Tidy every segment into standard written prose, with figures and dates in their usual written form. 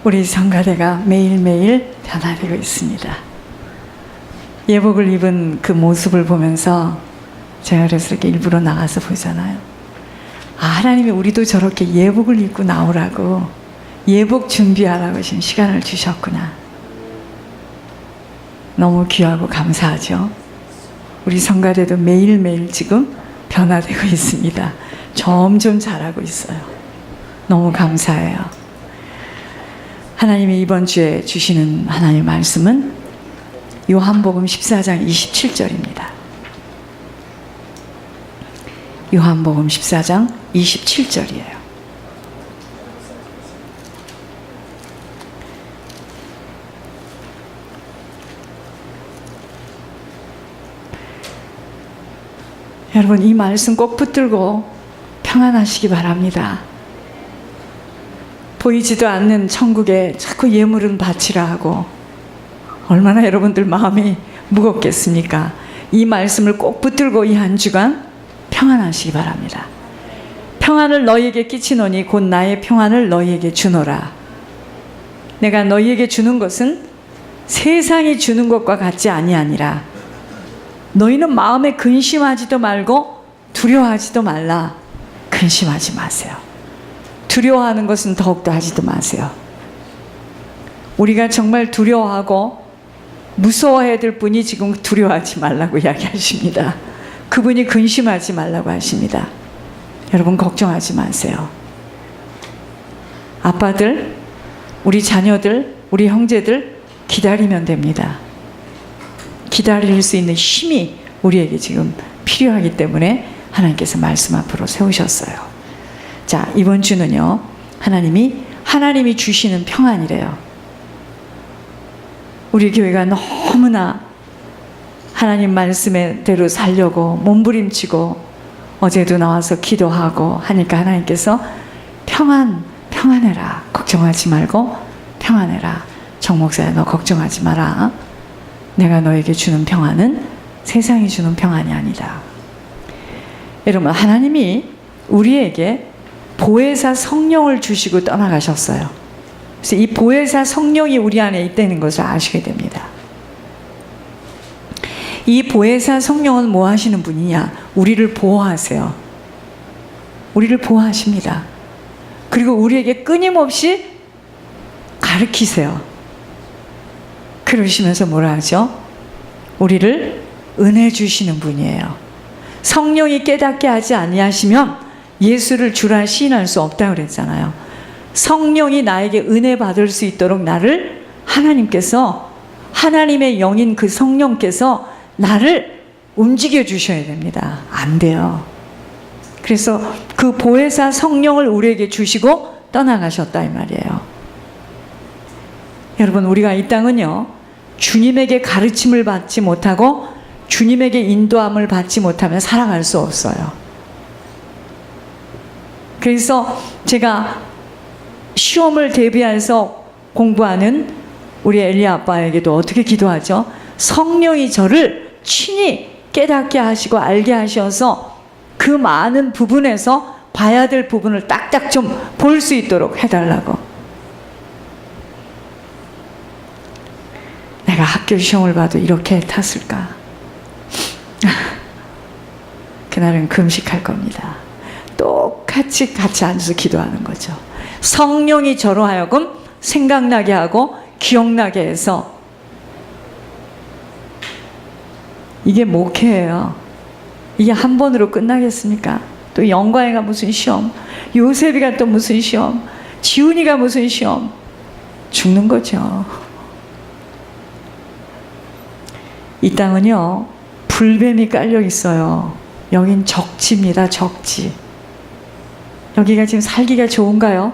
우리 성가대가 매일매일 변화되고 있습니다. 예복을 입은 그 모습을 보면서 제가 그래서 이렇게 일부러 나가서 보잖아요. 아, 하나님이 우리도 저렇게 예복을 입고 나오라고, 예복 준비하라고 지금 시간을 주셨구나. 너무 귀하고 감사하죠. 우리 성가대도 매일매일 지금 변화되고 있습니다. 점점 잘하고 있어요. 너무 감사해요. 하나님이 이번 주에 주시는 하나님의 말씀은 요한복음 14장 27절입니다. 요한복음 14장 27절이에요. 여러분, 이 말씀 꼭 붙들고 평안하시기 바랍니다. 보이지도 않는 천국에 자꾸 예물은 바치라 하고 얼마나 여러분들 마음이 무겁겠습니까? 이 말씀을 꼭 붙들고 이 한 주간 평안하시기 바랍니다. 평안을 너희에게 끼치노니 곧 나의 평안을 너희에게 주노라. 내가 너희에게 주는 것은 세상이 주는 것과 같지 아니하니라. 너희는 마음에 근심하지도 말고 두려워하지도 말라. 근심하지 마세요. 두려워하는 것은 더욱더 하지도 마세요. 우리가 정말 두려워하고 무서워해야 될 분이 지금 두려워하지 말라고 이야기하십니다. 그분이 근심하지 말라고 하십니다. 여러분, 걱정하지 마세요. 아빠들, 우리 자녀들, 우리 형제들 기다리면 됩니다. 기다릴 수 있는 힘이 우리에게 지금 필요하기 때문에 하나님께서 말씀 앞으로 세우셨어요. 자, 이번 주는요, 하나님이 주시는 평안이래요. 우리 교회가 너무나 하나님 말씀대로 살려고 몸부림치고 어제도 나와서 기도하고 하니까 하나님께서 평안해라. 걱정하지 말고 평안해라. 정 목사야, 너 걱정하지 마라. 내가 너에게 주는 평안은 세상이 주는 평안이 아니다. 여러분, 하나님이 우리에게 보혜사 성령을 주시고 떠나가셨어요. 그래서 이 보혜사 성령이 우리 안에 있다는 것을 아시게 됩니다. 이 보혜사 성령은 뭐 하시는 분이냐? 우리를 보호하세요. 우리를 보호하십니다. 그리고 우리에게 끊임없이 가르치세요. 그러시면서 뭐라 하죠? 우리를 은혜 주시는 분이에요. 성령이 깨닫게 하지 아니하시면 예수를 주라 시인할 수 없다고 그랬잖아요. 성령이 나에게 은혜 받을 수 있도록 나를 하나님께서, 하나님의 영인 그 성령께서 나를 움직여 주셔야 됩니다. 안 돼요. 그래서 그 보혜사 성령을 우리에게 주시고 떠나가셨다 이 말이에요. 여러분, 우리가 이 땅은요, 주님에게 가르침을 받지 못하고 주님에게 인도함을 받지 못하면 살아갈 수 없어요. 그래서 제가 시험을 대비해서 공부하는 우리 엘리 아빠에게도 어떻게 기도하죠? 성령이 저를 친히 깨닫게 하시고 알게 하셔서 그 많은 부분에서 봐야 될 부분을 딱딱 좀 볼 수 있도록 해달라고. 내가 학교 시험을 봐도 이렇게 탔을까? 그날은 금식할 겁니다. 똑같이 같이 앉아서 기도하는 거죠. 성령이 저로 하여금 생각나게 하고 기억나게 해서. 이게 목회예요. 이게 한 번으로 끝나겠습니까? 또 영광이가 무슨 시험, 요셉이가 또 무슨 시험, 지훈이가 무슨 시험. 죽는 거죠. 이 땅은요, 불뱀이 깔려 있어요. 여긴 적지입니다. 적지. 여기가 지금 살기가 좋은가요?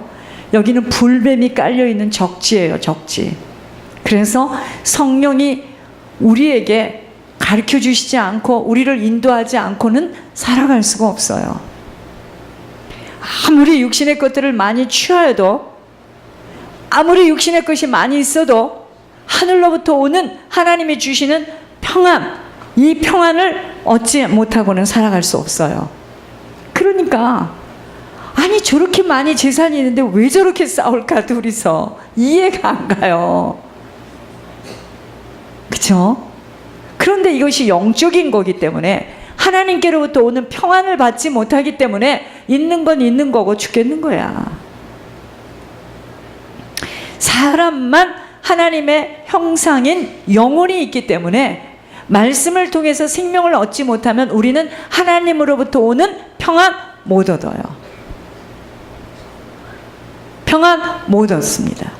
여기는 불뱀이 깔려있는 적지예요. 적지. 그래서 성령이 우리에게 가르쳐 주시지 않고 우리를 인도하지 않고는 살아갈 수가 없어요. 아무리 육신의 것들을 많이 취하여도, 아무리 육신의 것이 많이 있어도 하늘로부터 오는 하나님이 주시는 평안, 이 평안을 얻지 못하고는 살아갈 수 없어요. 그러니까 아니 저렇게 많이 재산이 있는데 왜 저렇게 싸울까 둘이서. 이해가 안 가요. 그렇죠? 그런데 이것이 영적인 거기 때문에 하나님께로부터 오는 평안을 받지 못하기 때문에 있는 건 있는 거고 죽겠는 거야. 사람만 하나님의 형상인 영혼이 있기 때문에 말씀을 통해서 생명을 얻지 못하면 우리는 하나님으로부터 오는 평안 못 얻어요. 평안 못 얻습니다.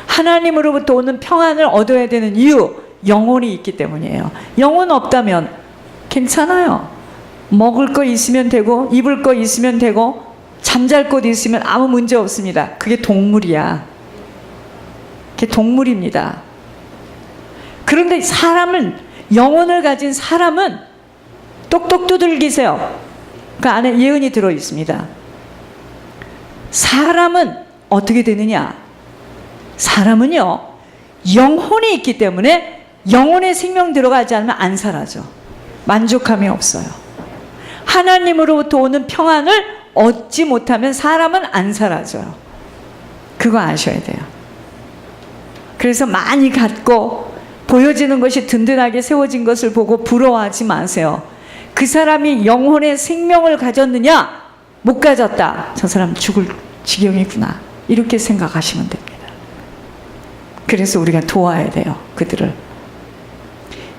하나님으로부터 오는 평안을 얻어야 되는 이유, 영혼이 있기 때문이에요. 영혼 없다면 괜찮아요. 먹을 거 있으면 되고 입을 거 있으면 되고 잠잘 곳 있으면 아무 문제 없습니다. 그게 동물이야. 그게 동물입니다. 그런데 사람은, 영혼을 가진 사람은 똑똑 두들기세요. 그 안에 예언이 들어 있습니다. 사람은 어떻게 되느냐? 사람은요, 영혼이 있기 때문에 영혼의 생명 들어가지 않으면 안 살아죠. 만족함이 없어요. 하나님으로부터 오는 평안을 얻지 못하면 사람은 안 살아져요. 그거 아셔야 돼요. 그래서 많이 갖고 보여지는 것이 든든하게 세워진 것을 보고 부러워하지 마세요. 그 사람이 영혼의 생명을 가졌느냐? 못 가졌다. 저 사람 죽을 지경이구나. 이렇게 생각하시면 됩니다. 그래서 우리가 도와야 돼요. 그들을.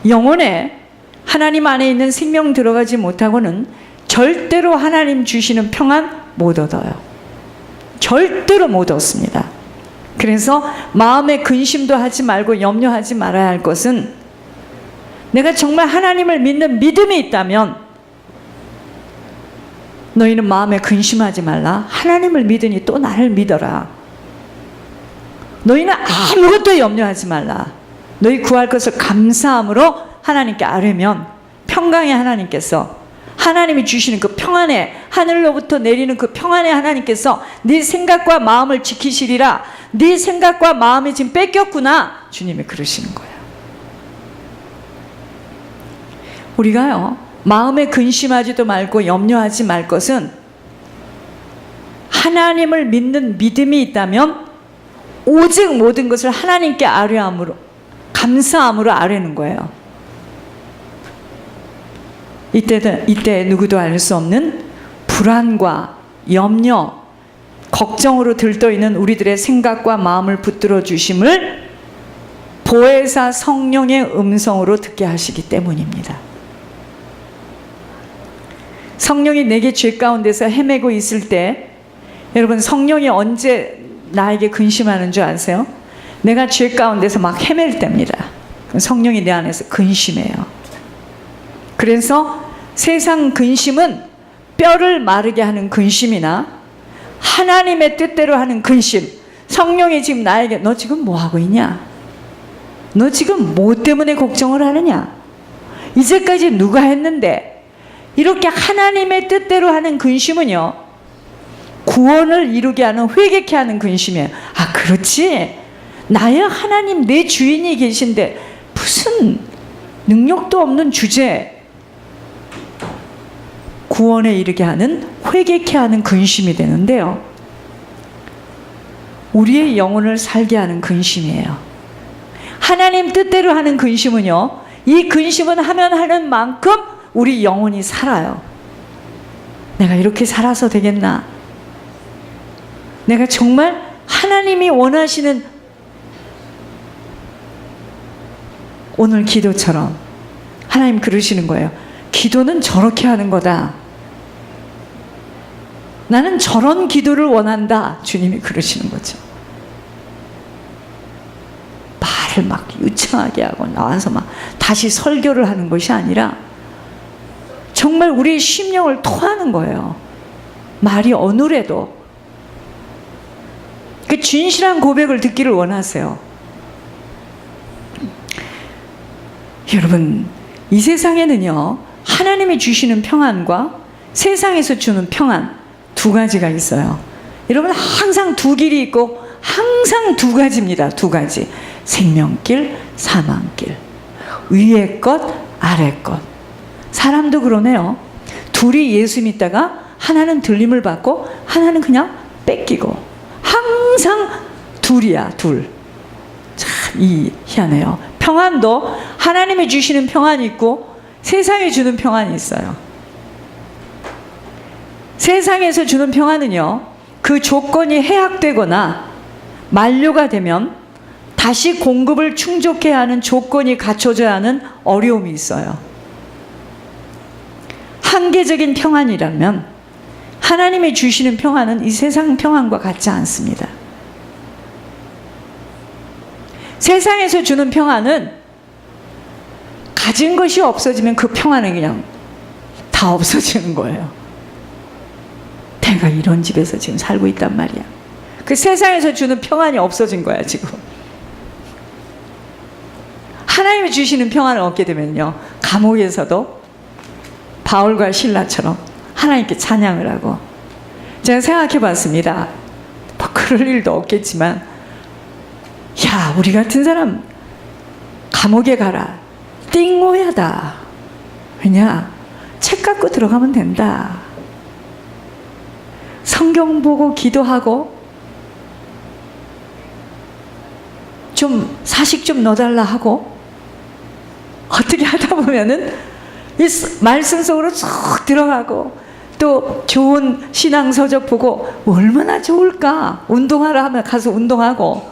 영혼에 하나님 안에 있는 생명 들어가지 못하고는 절대로 하나님 주시는 평안 못 얻어요. 절대로 못 얻습니다. 그래서 마음의 근심도 하지 말고 염려하지 말아야 할 것은, 내가 정말 하나님을 믿는 믿음이 있다면 너희는 마음에 근심하지 말라. 하나님을 믿으니 또 나를 믿어라. 너희는 아무것도 염려하지 말라. 너희 구할 것을 감사함으로 하나님께 아뢰면 평강의 하나님께서, 하나님이 주시는 그 평안에, 하늘로부터 내리는 그 평안의 하나님께서 네 생각과 마음을 지키시리라. 네 생각과 마음이 지금 뺏겼구나. 주님이 그러시는 거예요. 우리가요, 마음에 근심하지도 말고 염려하지 말 것은, 하나님을 믿는 믿음이 있다면 오직 모든 것을 하나님께 아뢰함으로, 감사함으로 아뢰는 거예요. 이때 누구도 알 수 없는 불안과 염려, 걱정으로 들떠있는 우리들의 생각과 마음을 붙들어 주심을 보혜사 성령의 음성으로 듣게 하시기 때문입니다. 성령이 내게 죄 가운데서 헤매고 있을 때, 여러분, 성령이 언제 나에게 근심하는 줄 아세요? 내가 죄 가운데서 막 헤맬 때입니다. 성령이 내 안에서 근심해요. 그래서 세상 근심은 뼈를 마르게 하는 근심이나 하나님의 뜻대로 하는 근심, 성령이 지금 나에게 너 지금 뭐 하고 있냐? 너 지금 뭐 때문에 걱정을 하느냐? 이제까지 누가 했는데? 이렇게 하나님의 뜻대로 하는 근심은요, 구원을 이루게 하는, 회개케 하는 근심이에요. 아, 그렇지. 나의 하나님, 내 주인이 계신데 무슨 능력도 없는 주제, 구원에 이르게 하는, 회개케 하는 근심이 되는데요, 우리의 영혼을 살게 하는 근심이에요. 하나님 뜻대로 하는 근심은요, 이 근심은 하면 하는 만큼 우리 영혼이 살아요. 내가 이렇게 살아서 되겠나? 내가 정말 하나님이 원하시는 오늘 기도처럼, 하나님 그러시는 거예요. 기도는 저렇게 하는 거다. 나는 저런 기도를 원한다. 주님이 그러시는 거죠. 말을 막 유창하게 하고 나와서 막 다시 설교를 하는 것이 아니라 정말 우리의 심령을 토하는 거예요. 말이 어눌해도 그 진실한 고백을 듣기를 원하세요. 여러분, 이 세상에는요, 하나님이 주시는 평안과 세상에서 주는 평안 두 가지가 있어요. 여러분, 항상 두 길이 있고 항상 두 가지입니다. 두 가지. 생명길, 사망길. 위의 것, 아래 것. 사람도 그러네요. 둘이 예수 믿다가 하나는 들림을 받고 하나는 그냥 뺏기고 항상 둘이야, 둘. 참 희한해요. 평안도 하나님이 주시는 평안이 있고 세상이 주는 평안이 있어요. 세상에서 주는 평안은요, 그 조건이 해악되거나 만료가 되면 다시 공급을 충족해야 하는 조건이 갖춰져야 하는 어려움이 있어요. 한계적인 평안이라면 하나님이 주시는 평안은 이 세상 평안과 같지 않습니다. 세상에서 주는 평안은 가진 것이 없어지면 그 평안은 그냥 다 없어지는 거예요. 내가 이런 집에서 지금 살고 있단 말이야. 그 세상에서 주는 평안이 없어진 거야, 지금. 하나님이 주시는 평안을 얻게 되면요, 감옥에서도 바울과 실라처럼 하나님께 찬양을 하고, 제가 생각해 봤습니다. 뭐 그럴 일도 없겠지만, 야, 우리 같은 사람 감옥에 가라. 띵호야다. 왜냐? 책 갖고 들어가면 된다. 성경 보고 기도하고 좀 사식 좀 넣어달라 하고 어떻게 하다 보면은 이 말씀 속으로 쭉 들어가고 또 좋은 신앙 서적 보고 얼마나 좋을까. 운동하라 하면 가서 운동하고,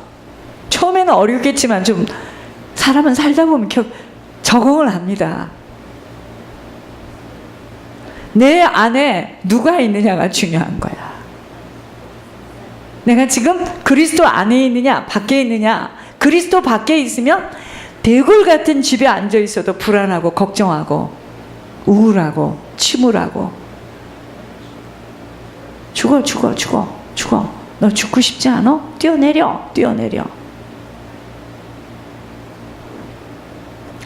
처음에는 어렵겠지만 좀 사람은 살다 보면 적응을 합니다. 내 안에 누가 있느냐가 중요한 거야. 내가 지금 그리스도 안에 있느냐 밖에 있느냐. 그리스도 밖에 있으면 대굴 같은 집에 앉아 있어도 불안하고 걱정하고 우울하고 침울하고 죽어. 너 죽고 싶지 않아? 뛰어내려.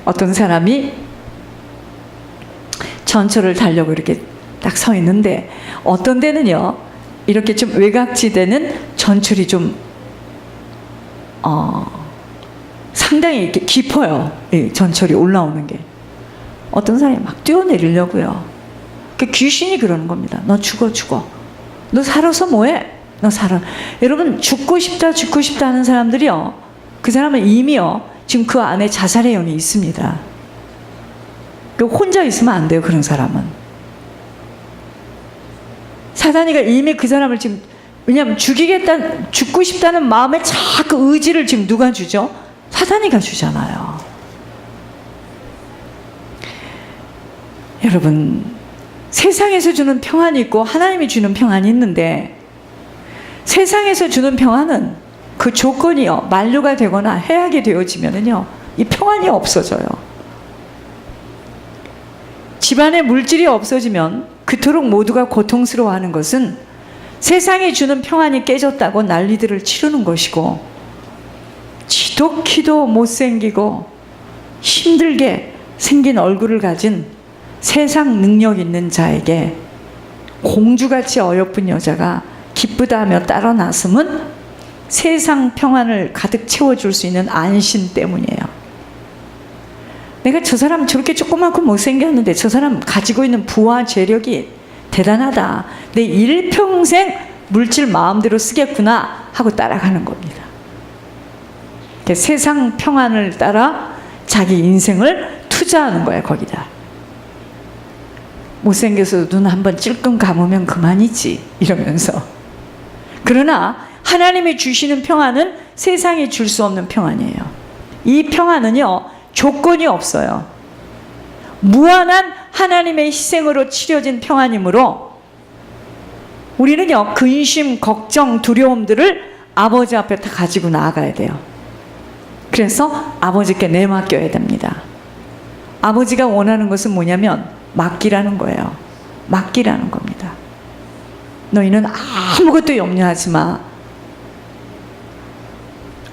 어떤 사람이 전철을 타려고 이렇게 딱 서 있는데, 어떤 데는요 이렇게 좀 외곽지대는 전철이 좀 상당히 이렇게 깊어요. 이 전철이 올라오는 게. 어떤 사람이 막 뛰어내리려고요. 그 귀신이 그러는 겁니다. 너 죽어. 너 살아서 뭐해? 너 살아. 여러분, 죽고 싶다 하는 사람들이요, 그 사람은 이미요 지금 그 안에 자살의 영이 있습니다. 혼자 있으면 안 돼요, 그런 사람은. 사단이가 이미 그 사람을 지금, 왜냐하면 죽고 싶다는 마음에 자꾸 의지를 지금 누가 주죠? 사단이가 주잖아요. 여러분, 세상에서 주는 평안이 있고 하나님이 주는 평안이 있는데, 세상에서 주는 평안은 그 조건이요 만료가 되거나 해악이 되어지면은요 이 평안이 없어져요. 집안에 물질이 없어지면 그토록 모두가 고통스러워하는 것은 세상이 주는 평안이 깨졌다고 난리들을 치르는 것이고, 지독히도 못생기고 힘들게 생긴 얼굴을 가진 세상 능력 있는 자에게 공주같이 어여쁜 여자가 기쁘다 하며 따라 나섬은 세상 평안을 가득 채워줄 수 있는 안심 때문이에요. 내가 저 사람 저렇게 조그맣고 못생겼는데 저 사람 가지고 있는 부와 재력이 대단하다. 내 일평생 물질 마음대로 쓰겠구나 하고 따라가는 겁니다. 세상 평안을 따라 자기 인생을 투자하는 거야, 거기다. 못생겨서 눈 한번 찔끔 감으면 그만이지 이러면서. 그러나 하나님이 주시는 평안은 세상이 줄 수 없는 평안이에요. 이 평안은요 조건이 없어요. 무한한 하나님의 희생으로 치러진 평안이므로 우리는요 근심, 걱정, 두려움들을 아버지 앞에 다 가지고 나아가야 돼요. 그래서 아버지께 내맡겨야 됩니다. 아버지가 원하는 것은 뭐냐면 맡기라는 거예요. 맡기라는 겁니다. 너희는 아무것도 염려하지 마.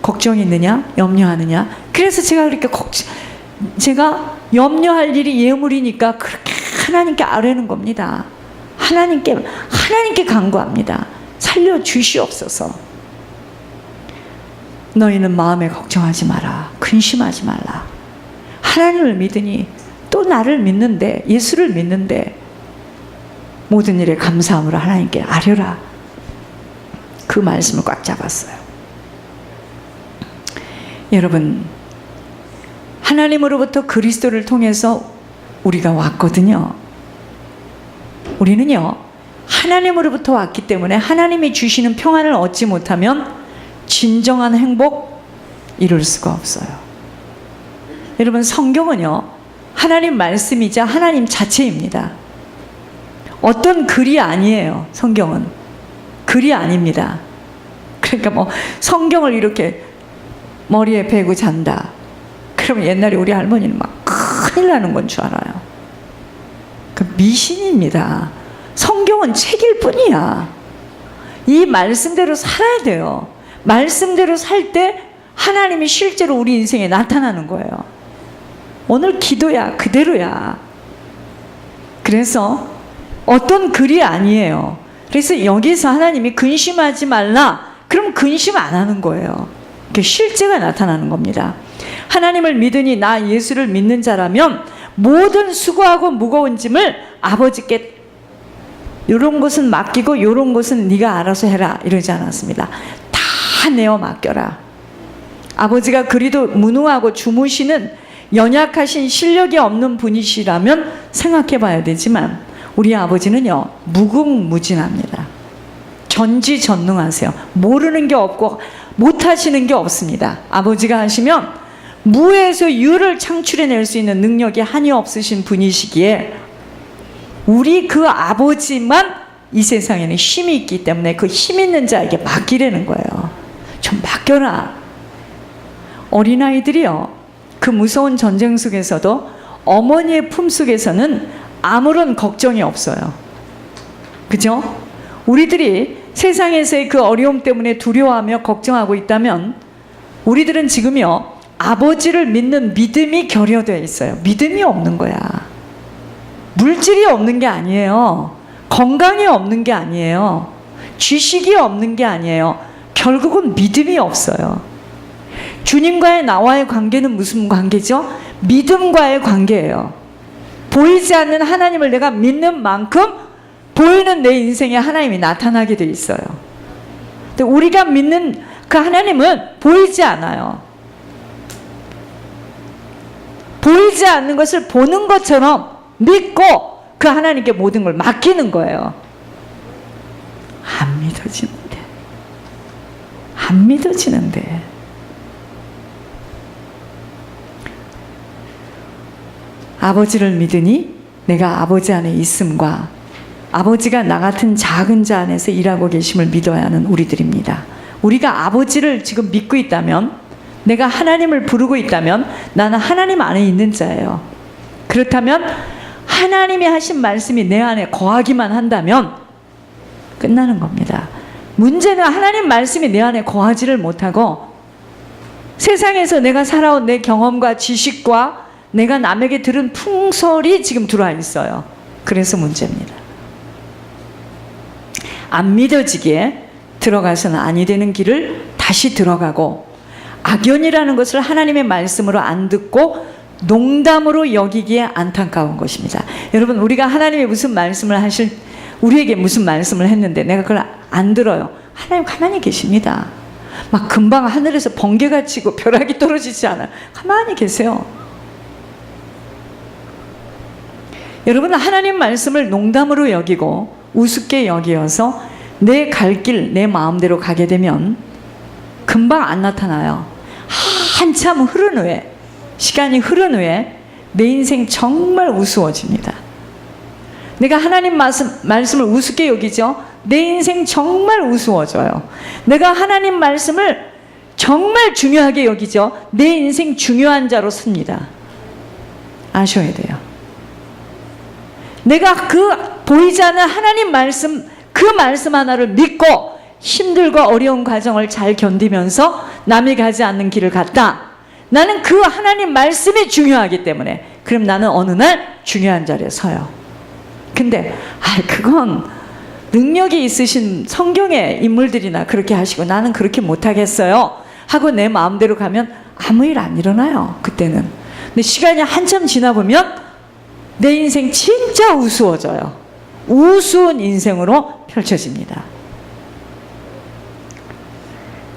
걱정이 있느냐? 염려하느냐? 그래서 제가 그렇게 제가 염려할 일이 예물이니까 그렇게 하나님께 아뢰는 겁니다. 하나님께 간구합니다. 살려주시옵소서. 너희는 마음에 걱정하지 마라. 근심하지 말라. 하나님을 믿으니 또 나를 믿는데, 예수를 믿는데 모든 일에 감사함으로 하나님께 아뢰라. 그 말씀을 꽉 잡았어요. 여러분, 하나님으로부터 그리스도를 통해서 우리가 왔거든요. 우리는요, 하나님으로부터 왔기 때문에 하나님이 주시는 평안을 얻지 못하면 진정한 행복 이룰 수가 없어요. 여러분, 성경은요, 하나님 말씀이자 하나님 자체입니다. 어떤 글이 아니에요. 성경은 글이 아닙니다. 그러니까 뭐 성경을 이렇게 머리에 베고 잔다, 그러면 옛날에 우리 할머니는 막 큰일 나는 건 줄 알아요. 그 미신입니다. 성경은 책일 뿐이야. 이 말씀대로 살아야 돼요. 말씀대로 살 때 하나님이 실제로 우리 인생에 나타나는 거예요. 오늘 기도야 그대로야. 그래서 어떤 글이 아니에요. 그래서 여기서 하나님이 근심하지 말라, 그럼 근심 안 하는 거예요. 그 실제가 나타나는 겁니다. 하나님을 믿으니 나 예수를 믿는 자라면 모든 수고하고 무거운 짐을 아버지께 이런 것은 맡기고 이런 것은 네가 알아서 해라 이러지 않았습니다. 다 내어 맡겨라. 아버지가 그리도 무능하고 주무시는 연약하신 실력이 없는 분이시라면 생각해 봐야 되지만 우리 아버지는요, 무궁무진합니다. 전지전능하세요. 모르는 게 없고 못하시는 게 없습니다. 아버지가 하시면 무에서 유를 창출해낼 수 있는 능력이 한이 없으신 분이시기에 우리 그 아버지만 이 세상에는 힘이 있기 때문에 그 힘 있는 자에게 맡기라는 거예요. 좀 맡겨라. 어린아이들이요, 그 무서운 전쟁 속에서도 어머니의 품속에서는 아무런 걱정이 없어요. 그죠? 우리들이 세상에서의 그 어려움 때문에 두려워하며 걱정하고 있다면 우리들은 지금요, 아버지를 믿는 믿음이 결여되어 있어요. 믿음이 없는 거야. 물질이 없는 게 아니에요. 건강이 없는 게 아니에요. 지식이 없는 게 아니에요. 결국은 믿음이 없어요. 주님과의 나와의 관계는 무슨 관계죠? 믿음과의 관계예요. 보이지 않는 하나님을 내가 믿는 만큼 보이는 내 인생에 하나님이 나타나게 돼 있어요. 근데 우리가 믿는 그 하나님은 보이지 않아요. 보이지 않는 것을 보는 것처럼 믿고 그 하나님께 모든 걸 맡기는 거예요. 안 믿어지는데. 안 믿어지는데. 아버지를 믿으니 내가 아버지 안에 있음과 아버지가 나 같은 작은 자 안에서 일하고 계심을 믿어야 하는 우리들입니다. 우리가 아버지를 지금 믿고 있다면, 내가 하나님을 부르고 있다면 나는 하나님 안에 있는 자예요. 그렇다면 하나님이 하신 말씀이 내 안에 거하기만 한다면 끝나는 겁니다. 문제는 하나님 말씀이 내 안에 거하지를 못하고 세상에서 내가 살아온 내 경험과 지식과 내가 남에게 들은 풍설이 지금 들어와 있어요. 그래서 문제입니다. 안 믿어지게 들어가서는 아니 되는 길을 다시 들어가고, 악연이라는 것을 하나님의 말씀으로 안 듣고 농담으로 여기기에 안타까운 것입니다. 여러분, 우리가 하나님이 무슨 말씀을 우리에게 무슨 말씀을 했는데 내가 그걸 안 들어요. 하나님 가만히 계십니다. 막 금방 하늘에서 번개가 치고 벼락이 떨어지지 않아요. 가만히 계세요. 여러분, 하나님 말씀을 농담으로 여기고 우습게 여기어서 내 갈 길 내 마음대로 가게 되면 금방 안 나타나요. 한참 흐른 후에, 시간이 흐른 후에 내 인생 정말 우스워집니다. 내가 하나님 말씀을 우습게 여기죠. 내 인생 정말 우스워져요. 내가 하나님 말씀을 정말 중요하게 여기죠. 내 인생 중요한 자로 섭니다. 아셔야 돼요. 내가 그 보이지 않는 하나님 말씀, 그 말씀 하나를 믿고 힘들고 어려운 과정을 잘 견디면서 남이 가지 않는 길을 갔다. 나는 그 하나님 말씀이 중요하기 때문에, 그럼 나는 어느 날 중요한 자리에 서요. 근데 그건 능력이 있으신 성경의 인물들이나 그렇게 하시고 나는 그렇게 못하겠어요 하고 내 마음대로 가면 아무 일 안 일어나요. 그때는. 근데 시간이 한참 지나보면 내 인생 진짜 우스워져요. 우스운 인생으로 펼쳐집니다.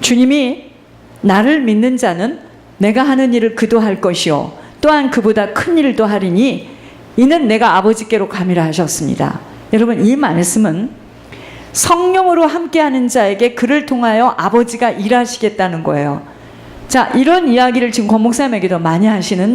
주님이 나를 믿는 자는 내가 하는 일을 그도 할 것이요 또한 그보다 큰 일도 하리니 이는 내가 아버지께로 감이라 하셨습니다. 여러분, 이 말씀은 성령으로 함께하는 자에게 그를 통하여 아버지가 일하시겠다는 거예요. 자, 이런 이야기를 지금 권 목사님에게도 많이 하시는